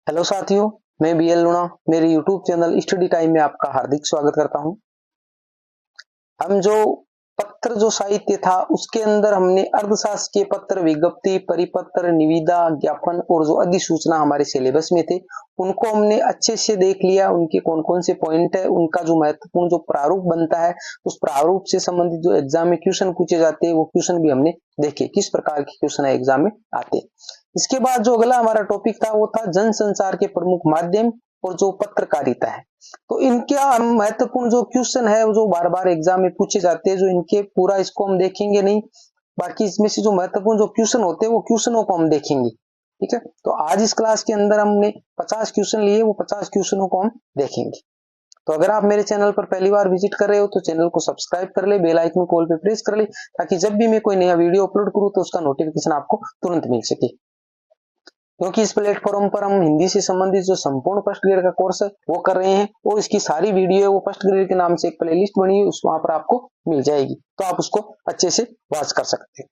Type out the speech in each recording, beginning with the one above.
Hello साथियों, मैं BL लूणा मेरे यूट्यूब चैनल स्टडी टाइम में आपका हार्दिक स्वागत करता हूं। हम जो पत्र जो साहित्य था उसके अंदर हमने अर्थशास्त्र के पत्र, विज्ञप्ति, परिपत्र, निविदा, ज्ञापन और जो अधिसूचना हमारे सिलेबस में थे उनको हमने अच्छे से देख लिया। उनके कौन कौन से पॉइंट है, उनका जो महत्वपूर्ण जो प्रारूप बनता है उस प्रारूप से संबंधित जो एग्जाम में क्वेश्चन पूछे जाते हैं वो क्वेश्चन भी हमने देखे, किस प्रकार के क्वेश्चन एग्जाम में आते हैं। इसके बाद जो अगला हमारा टॉपिक था वो था जनसंचार के प्रमुख माध्यम और जो पत्रकारिता है। तो इनका हम महत्वपूर्ण जो क्वेश्चन है जो बार बार एग्जाम में पूछे जाते हैं, जो इनके पूरा इसको हम देखेंगे नहीं, बाकी इसमें से जो महत्वपूर्ण जो क्वेश्चन होते हैं वो क्वेश्चनों को हम देखेंगे। ठीक है, तो आज इस क्लास के अंदर हमने 50 क्वेश्चन लिए, वो 50 क्वेश्चनों को हम देखेंगे। तो अगर आप मेरे चैनल पर पहली बार विजिट कर रहे हो तो चैनल को सब्सक्राइब कर ले, बेल आइकन को ऑल पे प्रेस कर ले, ताकि जब भी मैं कोई नया वीडियो अपलोड करूं तो उसका नोटिफिकेशन आपको तुरंत मिल सके। क्योंकि इस प्लेटफॉर्म पर हम हिंदी से संबंधित जो संपूर्ण फर्स्ट ग्रेड का कोर्स है वो कर रहे हैं और इसकी सारी वीडियो है वो फर्स्ट ग्रेड के नाम से एक प्लेलिस्ट बनी है, वहां पर आपको मिल जाएगी, तो आप उसको अच्छे से वॉच कर सकते हैं।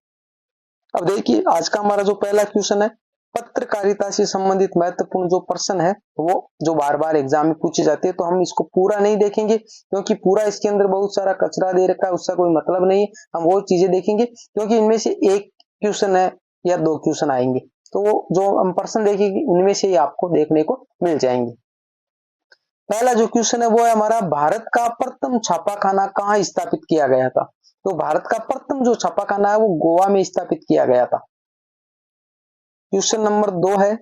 अब देखिए आज का हमारा जो पहला क्वेश्चन है, पत्रकारिता से संबंधित महत्वपूर्ण जो प्रश्न है वो जो बार बार एग्जाम में पूछे जाते हैं, तो हम इसको पूरा नहीं देखेंगे क्योंकि पूरा इसके अंदर बहुत सारा कचरा दे रखा है, उसका कोई मतलब नहीं है। हम वो चीजें देखेंगे क्योंकि इनमें से एक क्वेश्चन है या दो क्वेश्चन आएंगे, तो वो जो हम प्रश्न देखेंगे उनमें से ही आपको देखने को मिल जाएंगे। पहला जो क्वेश्चन है वो है हमारा, भारत का प्रथम छापाखाना कहाँ स्थापित किया गया था? तो भारत का प्रथम जो छापाखाना है वो गोवा में स्थापित किया गया था। क्वेश्चन नंबर 2 है,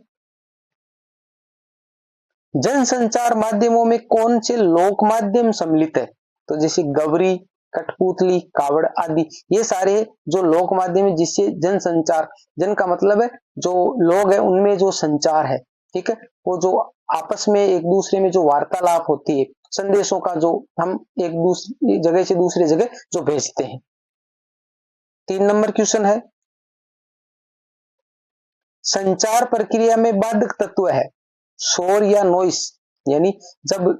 जनसंचार माध्यमों में कौन से लोक माध्यम सम्मिलित है? तो जैसे गवरी, कठपुतली, कावड़ आदि, ये सारे जो लोक माध्यम है जिससे जनसंचार, जन का मतलब है जो लोग है उनमें जो संचार है, ठीक है, वो जो आपस में एक दूसरे में जो वार्तालाप होती है, संदेशों का जो हम एक दूसरी जगह से दूसरी जगह जो भेजते हैं। 3 नंबर क्वेश्चन है, संचार प्रक्रिया में बाधक तत्व है शोर या नॉइस, यानी जब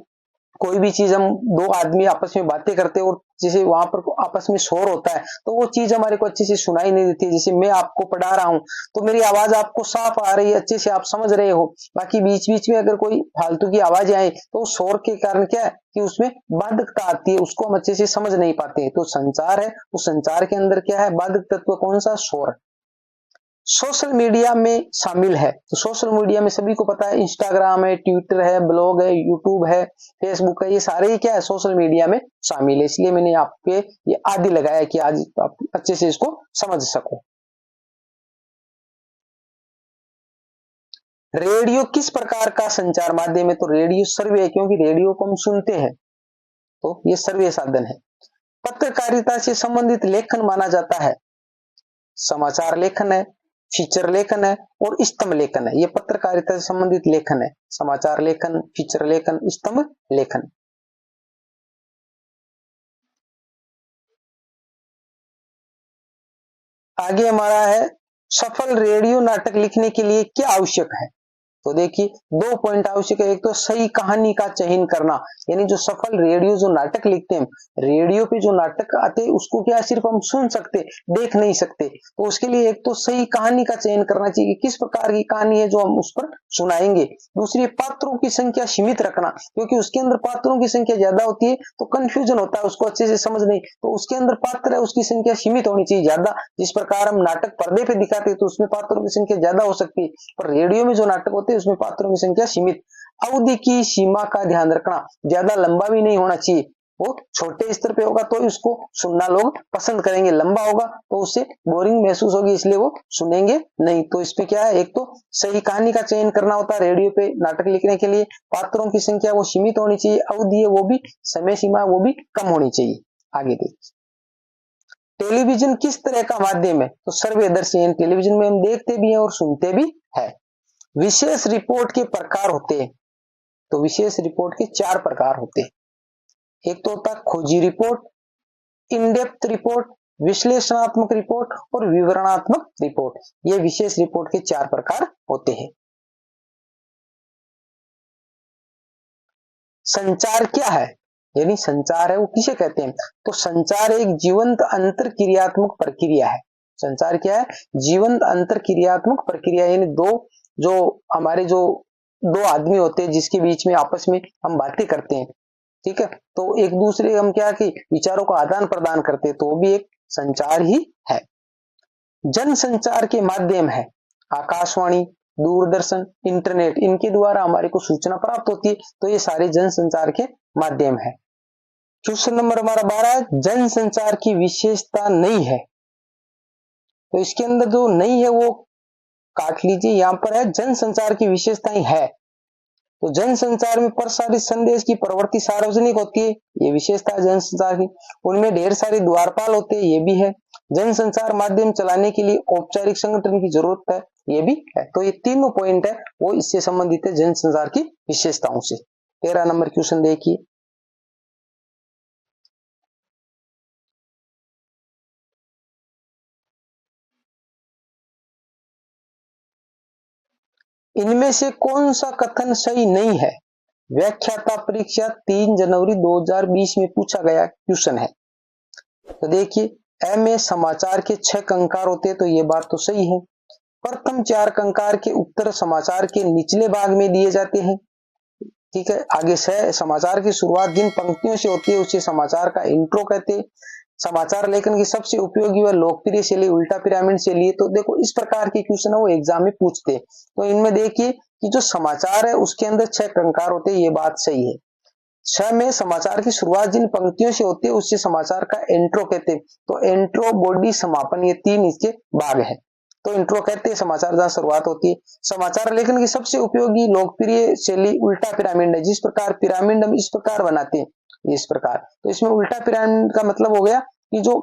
कोई भी चीज हम दो आदमी आपस में बातें करते हैं और जैसे वहां पर आपस में शोर होता है तो वो चीज हमारे को अच्छे से सुनाई नहीं देती है। जैसे मैं आपको पढ़ा रहा हूं तो मेरी आवाज आपको साफ आ रही है, अच्छे से आप समझ रहे हो, बाकी बीच बीच में अगर कोई फालतू की आवाज आए तो शोर के कारण क्या है कि उसमें बाधकता आती है, उसको हम अच्छे से समझ नहीं पाते। तो संचार है, उस संचार के अंदर क्या है, बाधक तत्व कौन सा? शोर। सोशल मीडिया में शामिल है, तो सोशल मीडिया में सभी को पता है, इंस्टाग्राम है, ट्विटर है, ब्लॉग है, यूट्यूब है, फेसबुक है, ये सारे ही क्या है, सोशल मीडिया में शामिल है। इसलिए मैंने आपके ये आदि लगाया कि आज आप अच्छे से इसको समझ सको। रेडियो किस प्रकार का संचार माध्यम है? तो रेडियो सर्वे है, क्योंकि रेडियो को हम सुनते हैं, तो ये सर्वे साधन है। पत्रकारिता से संबंधित लेखन माना जाता है, समाचार लेखन है, फीचर लेखन है और स्तंभ लेखन है। ये पत्रकारिता से संबंधित लेखन है, समाचार लेखन, फीचर लेखन, स्तंभ लेखन। आगे हमारा है, सफल रेडियो नाटक लिखने के लिए क्या आवश्यक है? तो देखिए 2 पॉइंट आवश्यक है। एक तो सही कहानी का चयन करना, यानी जो सफल रेडियो जो नाटक लिखते हैं, रेडियो पे जो नाटक आते हैं उसको क्या सिर्फ हम सुन सकते, देख नहीं सकते, तो उसके लिए एक तो सही कहानी का चयन करना चाहिए, किस प्रकार की कहानी है जो हम उस पर सुनाएंगे। दूसरी, पात्रों की संख्या सीमित रखना, क्योंकि उसके अंदर पात्रों की संख्या ज्यादा होती है तो कंफ्यूजन होता है, उसको अच्छे से समझ नहीं, तो उसके अंदर पात्र है उसकी संख्या सीमित होनी चाहिए ज्यादा। जिस प्रकार हम नाटक पर्दे पे दिखाते हैं तो उसमें पात्रों की संख्या ज्यादा हो सकती है, पर रेडियो में जो नाटक होते हैं उसमें पात्रों की संख्या सीमित। अवधि की सीमा का ध्यान रखना, ज्यादा लंबा भी नहीं होना चाहिए, वो छोटे स्तर पे होगा तो उसको सुनना लोग पसंद करेंगे, लंबा होगा तो उससे बोरिंग महसूस होगी, इसलिए वो सुनेंगे नहीं। तो इसमें क्या है, एक तो सही कहानी का चयन करना होता है रेडियो पे नाटक लिखने के लिए, पात्रों की संख्या वो सीमित होनी चाहिए, अवधि है वो भी, समय सीमा वो भी कम होनी चाहिए। आगे देखिए, टेलीविजन किस तरह का माध्यम है? तो सर्वदर्शी, टेलीविजन में हम देखते भी हैं और सुनते भी है। विशेष रिपोर्ट के प्रकार होते हैं, तो विशेष रिपोर्ट के 4 प्रकार होते हैं। एक तो होता है खोजी रिपोर्ट, इन डेप्थ रिपोर्ट, विश्लेषणात्मक रिपोर्ट और विवरणात्मक रिपोर्ट। ये विशेष रिपोर्ट के 4 प्रकार होते हैं। संचार क्या है, यानी संचार है वो किसे कहते हैं? तो संचार एक जीवंत अंतर क्रियात्मक प्रक्रिया है। संचार क्या है? जीवंत अंतर क्रियात्मक प्रक्रिया, यानी दो जो हमारे जो दो आदमी होते हैं जिसके बीच में आपस में हम बातें करते हैं, ठीक है, तो एक दूसरे हम क्या कि विचारों का आदान प्रदान करते हैं, तो वो भी एक संचार ही है। जन संचार के माध्यम है आकाशवाणी, दूरदर्शन, इंटरनेट, इनके द्वारा हमारे को सूचना प्राप्त होती है, तो ये सारे जन संचार के माध्यम है। क्वेश्चन नंबर हमारा 12 है, जन संचार की विशेषता नहीं है, तो इसके अंदर जो नहीं है वो काट लीजिए, यहां पर है जन संचार की विशेषताएं है, तो जन संचार में प्रसारित संदेश की प्रवृत्ति सार्वजनिक होती है, ये विशेषता है जन संचार की। उनमें ढेर सारे द्वारपाल होते हैं, ये भी है। जन संचार माध्यम चलाने के लिए औपचारिक संगठन की जरूरत है, ये भी है। तो ये तीनों पॉइंट है वो इससे संबंधित है जन संचार की विशेषताओं से। 13 नंबर क्वेश्चन देखिए, इनमें से कौन सा कथन सही नहीं है? व्याख्याता परीक्षा 3 जनवरी 2020 में पूछा गया क्वेश्चन है। तो देखिए, ए में समाचार के 6 कंकार होते हैं, तो ये बात तो सही है। प्रथम 4 कंकार के उत्तर समाचार के निचले भाग में दिए जाते हैं, ठीक है। आगे से समाचार की शुरुआत जिन पंक्तियों से होती है उसे समाचार का इंट्रो कहते हैं। समाचार लेखन की सबसे उपयोगी व लोकप्रिय शैली उल्टा पिरामिड शैली है। तो देखो इस प्रकार के क्वेश्चन है वो एग्जाम में पूछते हैं। तो इनमें देखिए कि जो समाचार है उसके अंदर 6 कंकार होते हैं, ये बात सही है। 6 में समाचार की शुरुआत जिन पंक्तियों से होती है उससे समाचार का इंट्रो कहते हैं। तो इंट्रो, बॉडी, समापन, ये 3 इसके भाग है। तो इंट्रो कहते हैं समाचार जहां शुरुआत होती है। समाचार लेखन की सबसे उपयोगी लोकप्रिय शैली उल्टा पिरामिड है। जिस प्रकार पिरामिड हम इस प्रकार बनाते हैं, इस प्रकार, तो इसमें उल्टा पिरामिड का मतलब हो गया कि जो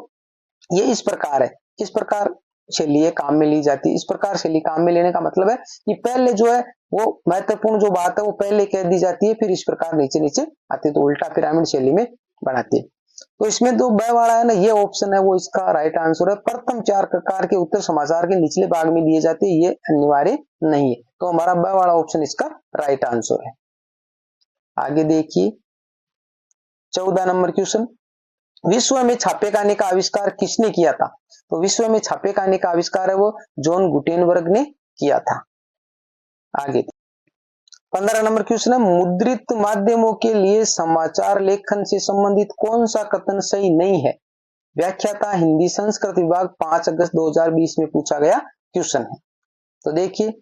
ये इस प्रकार है, इस प्रकार शैली काम में ली जाती है। इस प्रकार शैली काम में लेने का मतलब है कि पहले जो है वो महत्वपूर्ण जो बात है वो पहले कह दी जाती है, फिर इस प्रकार नीचे नीचे आती है, तो उल्टा पिरामिड शैली में बनाते हैं। तो इसमें जो ब वाला है ना, ये ऑप्शन है वो इसका राइट आंसर है। प्रथम 4 प्रकार के उत्तर समाचार के निचले भाग में दिए जाते हैं, ये अनिवार्य नहीं है। तो हमारा ब वाला ऑप्शन इसका राइट आंसर है। आगे देखिए 14 नंबर क्वेश्चन, विश्व में छापेखाने का आविष्कार किसने किया था? तो विश्व में छापेखाने का आविष्कार है वो जॉन गुटेनबर्ग ने किया था। आगे 15 नंबर क्वेश्चन है, मुद्रित माध्यमों के लिए समाचार लेखन से संबंधित कौन सा कथन सही नहीं है? व्याख्याता हिंदी संस्कृत विभाग 5 अगस्त 2020 में पूछा गया क्वेश्चन है। तो देखिए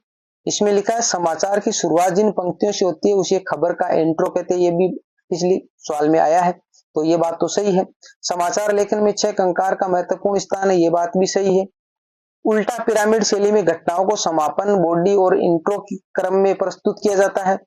इसमें लिखा है समाचार की शुरुआत जिन पंक्तियों से होती है उसे खबर का इंट्रो कहते हैं, ये भी पिछली सवाल में आया है, तो ये बात तो सही है। समाचार लेखन में 6 कंकार का महत्वपूर्ण स्थान है, ये बात भी सही है। उल्टा पिरामिड शैली में घटनाओं को समापन, बॉडी और इंट्रो के क्रम में प्रस्तुत किया जाता है।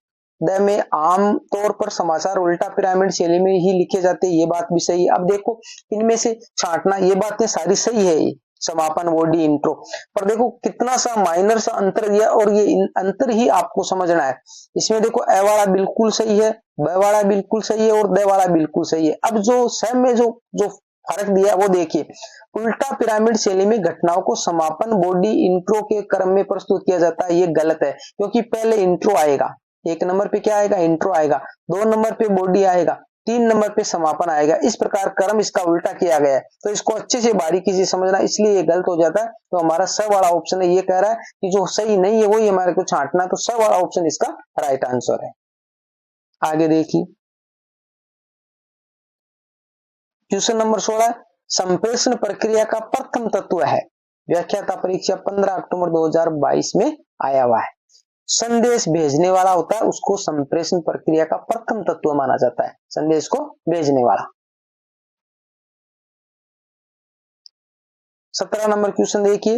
द में आम तौर पर समाचार उल्टा पिरामिड शैली में ही लिखे जाते हैं, ये बात भी सही है। अब देखो इनमें से छांटना, ये बातें सारी सही है, ये समापन, बॉडी, इंट्रो, पर देखो कितना सा माइनर सा अंतर दिया और ये अंतर ही आपको समझना है। इसमें देखो ए वाला बिल्कुल सही है, ब वाला बिल्कुल सही है और द वाला बिल्कुल सही है। अब जो सेम में जो फर्क दिया वो देखिए, उल्टा पिरामिड शैली में घटनाओं को समापन, बॉडी, इंट्रो के क्रम में प्रस्तुत किया जाता है, ये गलत है, क्योंकि पहले इंट्रो आएगा, 1 नंबर पे क्या आएगा? इंट्रो आएगा, 2 नंबर पे बॉडी आएगा, 3 नंबर पे समापन आएगा। इस प्रकार क्रम इसका उल्टा किया गया है, तो इसको अच्छे से बारीकी से समझना, इसलिए ये गलत हो जाता है। तो हमारा स वाला ऑप्शन है, ये कह रहा है कि जो सही नहीं है वही हमारे को छांटना, तो स वाला ऑप्शन इसका राइट आंसर है। आगे देखिए क्वेश्चन नंबर 16, संप्रेषण प्रक्रिया का प्रथम तत्व है। व्याख्याता परीक्षा 15 अक्टूबर 2022 में आया हुआ है। संदेश भेजने वाला होता है, उसको संप्रेषण प्रक्रिया का प्रथम तत्व माना जाता है, संदेश को भेजने वाला। 17 नंबर क्वेश्चन देखिए,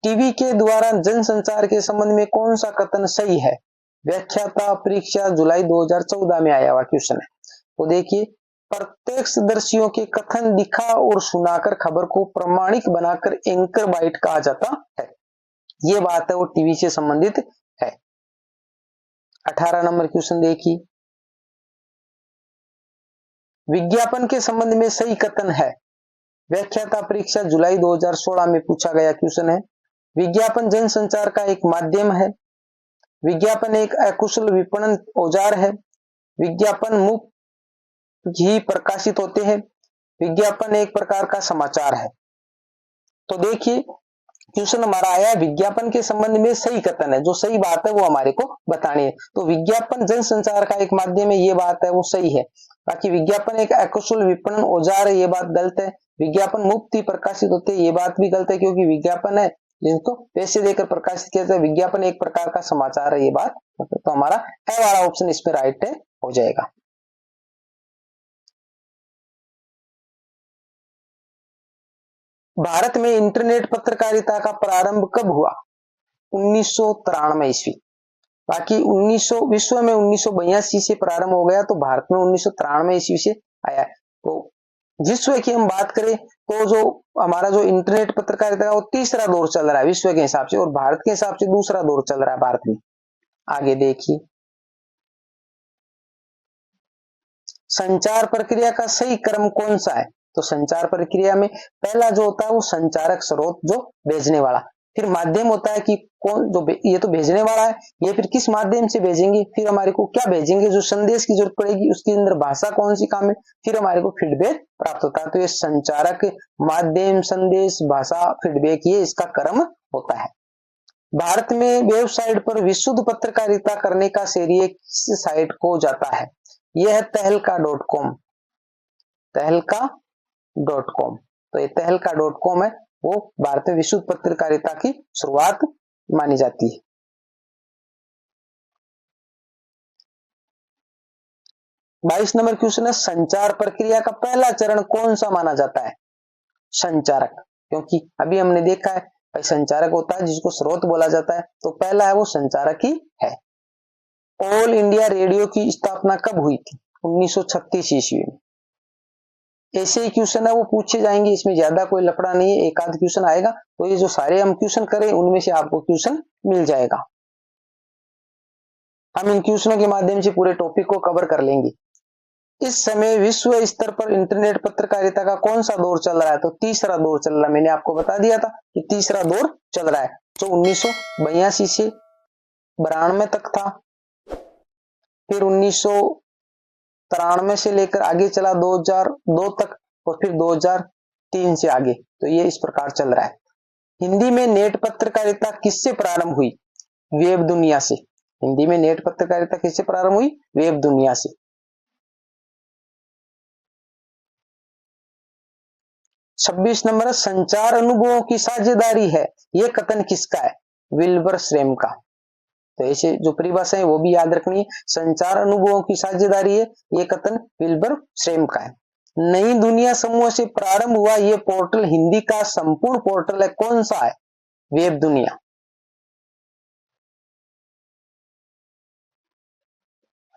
टीवी के द्वारा जनसंचार के संबंध में कौन सा कथन सही है? व्याख्याता परीक्षा जुलाई 2014 में आया हुआ क्वेश्चन है। तो देखिए, प्रत्यक्षदर्शियों के कथन दिखा और सुनाकर खबर को प्रमाणिक बनाकर एंकर बाइट कहा जाता है, ये बात है वो टीवी से संबंधित है। 18 नंबर क्वेश्चन देखिए, विज्ञापन के संबंध में सही कथन है। व्याख्याता परीक्षा जुलाई 2016 में पूछा गया क्वेश्चन है। विज्ञापन जनसंचार का एक माध्यम है। विज्ञापन एक अकुशल विपणन औजार है। विज्ञापन मुफ्त ही प्रकाशित होते हैं। विज्ञापन एक प्रकार का समाचार है। तो देखिए क्वेश्चन हमारा आया है विज्ञापन के संबंध में सही कथन है, जो सही बात है वो हमारे को बतानी है। तो विज्ञापन जनसंचार का एक माध्यम है, ये बात है वो सही है। बाकी विज्ञापन एक अकुशल विपणन औजार है, ये बात गलत है। विज्ञापन मुफ्त ही प्रकाशित होते हैं, ये बात भी गलत है, क्योंकि विज्ञापन है जिनको पैसे देकर प्रकाशित किया जाता है। विज्ञापन एक प्रकार का समाचार है, ये बात। तो हमारा ए वाला ऑप्शन इसमें राइट है हो जाएगा। भारत में इंटरनेट पत्रकारिता का प्रारंभ कब हुआ? 1993 ईस्वी। बाकी 1900 विश्व में 1982 से प्रारंभ हो गया, तो भारत में 1993 ईस्वी से आया है। तो विश्व की हम बात करें तो जो हमारा जो इंटरनेट पत्रकारिता है वो तीसरा दौर चल रहा है विश्व के हिसाब से, और भारत के हिसाब से दूसरा दौर चल रहा है भारत में। आगे देखिए, संचार प्रक्रिया का सही क्रम कौन सा है? तो संचार प्रक्रिया में पहला जो होता है वो संचारक स्रोत, जो भेजने वाला, फिर माध्यम होता है कि कौन जो ये तो भेजने वाला है, ये फिर किस माध्यम से भेजेंगे, फिर हमारे को क्या भेजेंगे, जो संदेश की जरूरत पड़ेगी उसके अंदर भाषा कौन सी काम है, फिर हमारे को फीडबैक प्राप्त होता है। तो ये संचारक, माध्यम, संदेश, भाषा, फीडबैक, ये इसका क्रम होता है। भारत में वेबसाइट पर विशुद्ध पत्रकारिता करने का श्रेय किस साइट को जाता है? यह है तहलका.com। तहलका.com, तो ये तहलका.com है, वो भारत में विशुद्ध पत्रकारिता की शुरुआत मानी जाती है। 22 नंबर क्वेश्चन है, संचार प्रक्रिया का पहला चरण कौन सा माना जाता है? संचारक, क्योंकि अभी हमने देखा है भाई संचारक होता है जिसको स्रोत बोला जाता है, तो पहला है वो संचारक ही है। ऑल इंडिया रेडियो की स्थापना कब हुई थी? 1936 ईस्वी में। ऐसे ही क्वेश्चन है वो पूछे जाएंगे, इसमें ज्यादा कोई लफड़ा नहीं है, एक आध क्वेश्चन आएगा, तो ये जो सारे हम क्वेश्चन करें उनमें से आपको क्वेश्चन मिल जाएगा। हम इन क्वेश्चनों के माध्यम से पूरे टॉपिक को कवर कर लेंगे। इस समय विश्व स्तर पर इंटरनेट पत्रकारिता का कौन सा दौर चल रहा है? तो तीसरा दौर चल रहा है, मैंने आपको बता दिया था कि तीसरा दौर चल रहा है, जो 1982 से 92 तक था, फिर 1993 से लेकर आगे चला 2002 तक, और फिर 2003 से आगे, तो ये इस प्रकार चल रहा है। हिंदी में नेट पत्रकारिता किससे प्रारंभ हुई? वेब दुनिया से। हिंदी में नेट पत्रकारिता किससे प्रारंभ हुई? वेब दुनिया से। 26 नंबर, संचार अनुभवों की साझेदारी है, यह कथन किसका है? विल्बर श्रेम का। तो ऐसे जो परिभाषा है वो भी याद रखनी है। संचार अनुभवों की साझेदारी है, ये कथन विल्बर श्रेम का है। नई दुनिया समूह से प्रारंभ हुआ ये पोर्टल हिंदी का संपूर्ण पोर्टल है, कौन सा है? वेब दुनिया।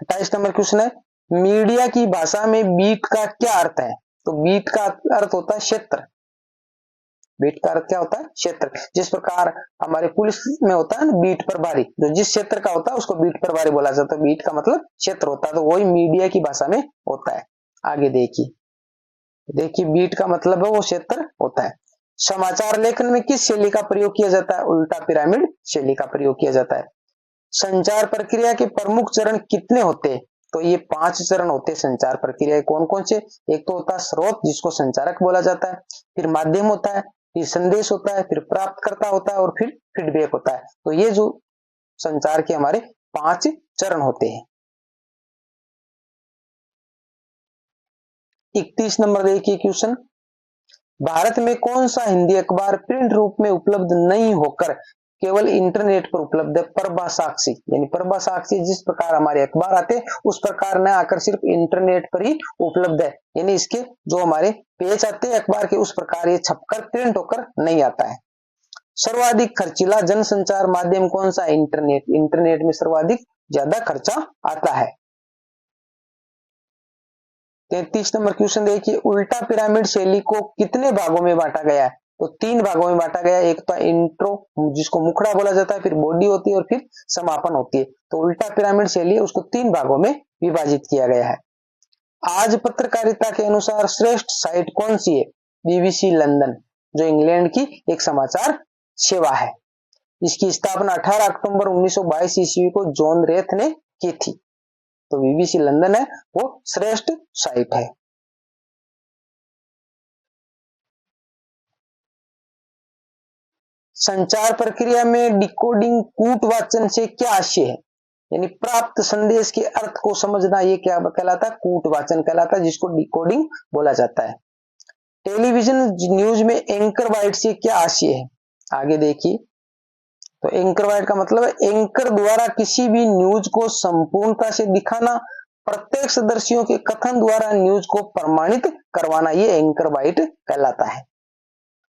28 नंबर क्वेश्चन है, मीडिया की भाषा में बीट का क्या अर्थ है? तो बीट का अर्थ होता है क्षेत्र। बीट का अर्थ क्या होता है? क्षेत्र। जिस प्रकार हमारे पुलिस में होता है ना बीट प्रभारी, जो जिस क्षेत्र का होता है उसको बीट प्रभारी बोला जाता है। बीट का मतलब क्षेत्र होता है, तो वही मीडिया की भाषा में होता है। आगे देखिए, देखिए बीट का मतलब है वो क्षेत्र होता है। समाचार लेखन में किस शैली का प्रयोग किया जाता है? उल्टा पिरामिड शैली का प्रयोग किया जाता है। संचार प्रक्रिया के प्रमुख चरण कितने होते हैं? तो ये 5 चरण होते हैं संचार प्रक्रिया। कौन कौन से? एक तो होता है स्रोत, जिसको संचारक बोला जाता है, फिर माध्यम होता है, फिर संदेश होता है, फिर प्राप्तकर्ता होता है, और फिर फीडबैक होता है। तो ये जो संचार के हमारे 5 चरण होते हैं। 31 नंबर देखिए क्वेश्चन, भारत में कौन सा हिंदी अखबार प्रिंट रूप में उपलब्ध नहीं होकर केवल इंटरनेट पर उपलब्ध है? प्रभासाक्षी। यानी प्रभासाक्षी जिस प्रकार हमारे अखबार आते हैं उस प्रकार न आकर सिर्फ इंटरनेट पर ही उपलब्ध है, यानी इसके जो हमारे पेज आते हैं अखबार के उस प्रकार ये छपकर प्रिंट होकर नहीं आता है। सर्वाधिक खर्चीला जनसंचार माध्यम कौन सा? इंटरनेट। इंटरनेट में सर्वाधिक ज्यादा खर्चा आता है। 33 नंबर क्वेश्चन देखिए, उल्टा पिरामिड शैली को कितने भागों में बांटा गया है? तो 3 भागों में बांटा गया है। एक तो इंट्रो, जिसको मुखड़ा बोला जाता है, फिर बॉडी होती है, और फिर समापन होती है। तो उल्टा पिरामिड शैली है उसको 3 भागों में विभाजित किया गया है। आज पत्रकारिता के अनुसार श्रेष्ठ साइट कौन सी है? बीबीसी लंदन, जो इंग्लैंड की एक समाचार सेवा है। इसकी स्थापना 18 अक्टूबर 1922 ईस्वी को जॉन रेथ ने की थी। तो बीबीसी लंदन है वो श्रेष्ठ साइट है। संचार प्रक्रिया में डिकोडिंग कूट वाचन से क्या आशय है, यानी प्राप्त संदेश के अर्थ को समझना, ये क्या कहलाता है, कूट वाचन कहलाता है, जिसको डिकोडिंग बोला जाता है। टेलीविजन न्यूज में एंकर बाइट से क्या आशय है, आगे देखिए। तो एंकर बाइट का मतलब है एंकर द्वारा किसी भी न्यूज को संपूर्णता से दिखाना, प्रत्यक्षदर्शियों के कथन द्वारा न्यूज को प्रमाणित करवाना, ये एंकर बाइट कहलाता है।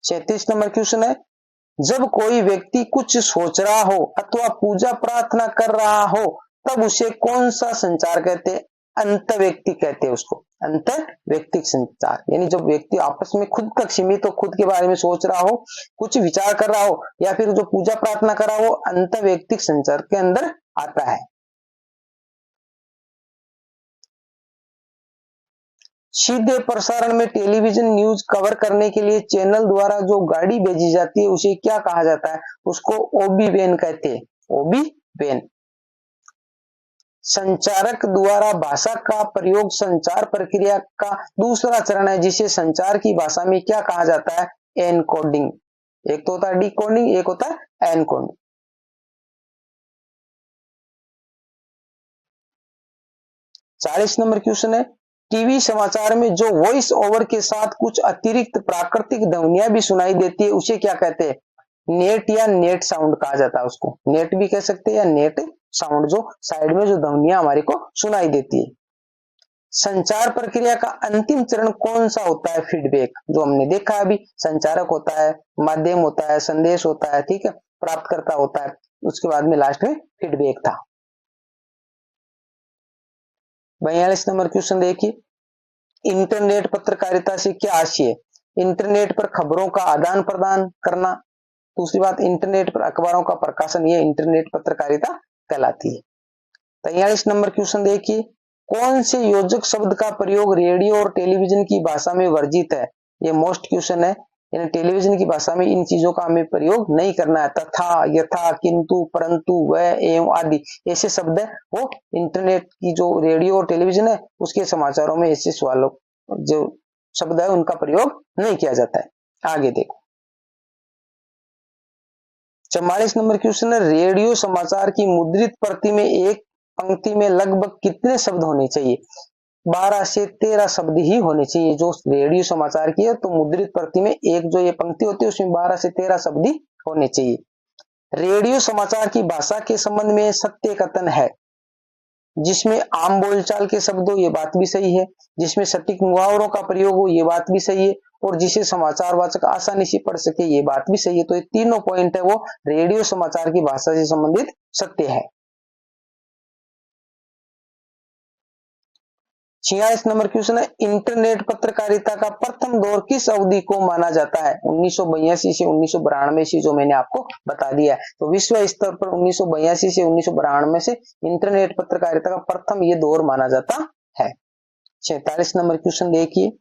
36 नंबर क्वेश्चन है, जब कोई व्यक्ति कुछ सोच रहा हो अथवा पूजा प्रार्थना कर रहा हो तब उसे कौन सा संचार कहते हैं, अंत व्यक्ति कहते हैं उसको, अंत व्यक्तिक संचार। यानी जब व्यक्ति आपस में खुद तक सीमित हो, खुद के बारे में सोच रहा हो, कुछ विचार कर रहा हो, या फिर जो पूजा प्रार्थना कर रहा हो, अंत व्यक्तिक संचार के अंदर आता है। सीधे प्रसारण में टेलीविजन न्यूज कवर करने के लिए चैनल द्वारा जो गाड़ी भेजी जाती है उसे क्या कहा जाता है, उसको ओबी वैन कहते हैं, ओबी वैन। संचारक द्वारा भाषा का प्रयोग संचार प्रक्रिया का दूसरा चरण है, जिसे संचार की भाषा में क्या कहा जाता है, एनकोडिंग। एक तो होता है डिकोडिंग, एक होता है एनकोडिंग। 40 नंबर क्वेश्चन है, टीवी समाचार में जो वॉइस ओवर के साथ कुछ अतिरिक्त प्राकृतिक ध्वनियां भी सुनाई देती है उसे क्या कहते हैं, नेट या नेट साउंड कहा जाता है उसको, नेट भी कह सकते हैं या नेट साउंड, जो साइड में जो ध्वनियां हमारे को सुनाई देती है। संचार प्रक्रिया का अंतिम चरण कौन सा होता है, फीडबैक, जो हमने देखा अभी, संचारक होता है, माध्यम होता है, संदेश होता है, ठीक है, प्राप्तकर्ता होता है, उसके बाद में लास्ट में फीडबैक था। 42 नंबर क्वेश्चन देखिए, इंटरनेट पत्रकारिता से क्या आशय है, इंटरनेट पर खबरों का आदान प्रदान करना। दूसरी बात, इंटरनेट पर अखबारों का प्रकाशन, ये इंटरनेट पत्रकारिता कहलाती है। 43 नंबर क्वेश्चन देखिए, कौन से योजक शब्द का प्रयोग रेडियो और टेलीविजन की भाषा में वर्जित है, ये मोस्ट क्वेश्चन है, यानी टेलीविजन की भाषा में इन चीजों का हमें प्रयोग नहीं करना है, तथा, यथा, किंतु, परंतु, वह, एवं आदि ऐसे शब्द है, वो इंटरनेट की जो रेडियो और टेलीविजन है उसके समाचारों में ऐसे सवालों जो शब्द है उनका प्रयोग नहीं किया जाता है। आगे देखो, 44 नंबर क्वेश्चन है, रेडियो समाचार की मुद्रित प्रति में एक पंक्ति में लगभग कितने शब्द होने चाहिए, 12 से 13 शब्द ही होने चाहिए। जो रेडियो समाचार की है तो मुद्रित प्रति में एक जो ये पंक्ति होती है उसमें 12 से 13 शब्द ही होने चाहिए। रेडियो समाचार की भाषा के संबंध में सत्य कथन है, जिसमें आम बोलचाल के शब्द हो, ये बात भी सही है, जिसमें सटीक मुहावरों का प्रयोग हो, ये बात भी सही है, और जिसे समाचार वाचक आसानी से पढ़ सके, ये बात भी सही है। तो ये तीनों पॉइंट है वो रेडियो समाचार की भाषा से संबंधित सत्य है। 46 नंबर क्वेश्चन है, इंटरनेट पत्रकारिता का प्रथम दौर किस अवधि को माना जाता है, 1982 से 1992 जो मैंने आपको बता दिया है। तो विश्व स्तर पर 1982 से 1992 से इंटरनेट पत्रकारिता का प्रथम ये दौर माना जाता है। 46 नंबर क्वेश्चन देखिए,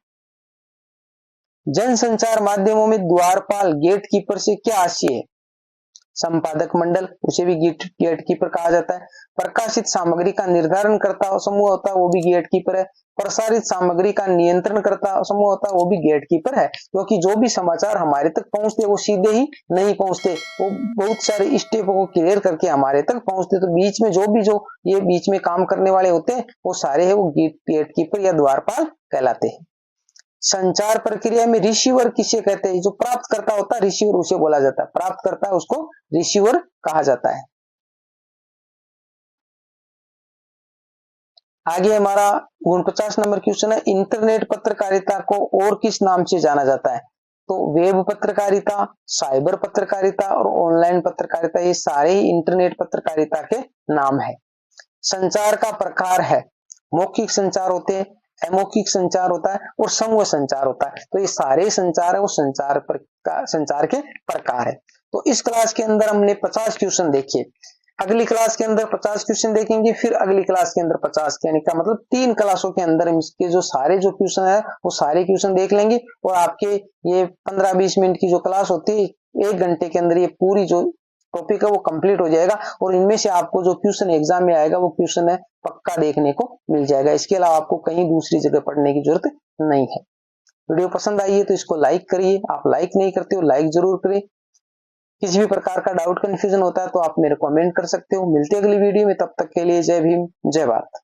जनसंचार माध्यमों में द्वारपाल गेटकीपर से क्या आशय है, संपादक मंडल, उसे भी गेटकीपर कहा जाता है। प्रकाशित सामग्री का निर्धारण करता समूह होता है वो भी गेटकीपर है। प्रसारित सामग्री का नियंत्रण करता समूह होता है वो भी गेटकीपर है, क्योंकि जो भी समाचार हमारे तक पहुंचते वो सीधे ही नहीं पहुंचते, वो बहुत सारे स्टेपों को क्लियर करके हमारे तक पहुंचते। तो बीच में जो ये बीच में काम करने वाले होते हैं वो सारे है वो गेटकीपर या द्वारपाल कहलाते हैं। संचार प्रक्रिया में रिसीवर किसे कहते हैं, जो प्राप्त करता होता है रिसीवर उसे बोला जाता है, प्राप्त करता है उसको रिसीवर कहा जाता है। आगे हमारा 49 नंबर क्वेश्चन है, इंटरनेट पत्रकारिता को और किस नाम से जाना जाता है, तो वेब पत्रकारिता, साइबर पत्रकारिता और ऑनलाइन पत्रकारिता, ये सारे ही इंटरनेट पत्रकारिता के नाम है। संचार का प्रकार है, मौखिक संचार होते हैं, अमौखिक संचार होता है और समूह संचार होता है। तो ये सारे संचार है वो संचार के प्रकार है। तो इस क्लास के अंदर हमने 50 क्वेश्चन देखे, अगली क्लास के अंदर 50 क्वेश्चन देखेंगे, फिर अगली क्लास के अंदर 50, यानी का मतलब 3 क्लासों के अंदर इसके जो सारे जो क्वेश्चन है वो सारे क्वेश्चन देख लेंगे, और आपके ये 15-20 मिनट की जो क्लास होती है 1 घंटे के अंदर ये पूरी जो टॉपिक है वो कंप्लीट हो जाएगा, और इनमें से आपको जो क्वेश्चन एग्जाम में आएगा वो क्वेश्चन है पक्का देखने को मिल जाएगा। इसके अलावा आपको कहीं दूसरी जगह पढ़ने की जरूरत नहीं है। वीडियो पसंद आई है तो इसको लाइक करिए, आप लाइक नहीं करते हो लाइक जरूर करें। किसी भी प्रकार का डाउट कंफ्यूजन होता है तो आप मेरे को कमेंट कर सकते हो। मिलते हैं अगली वीडियो में, तब तक के लिए जय भीम, जय भारत।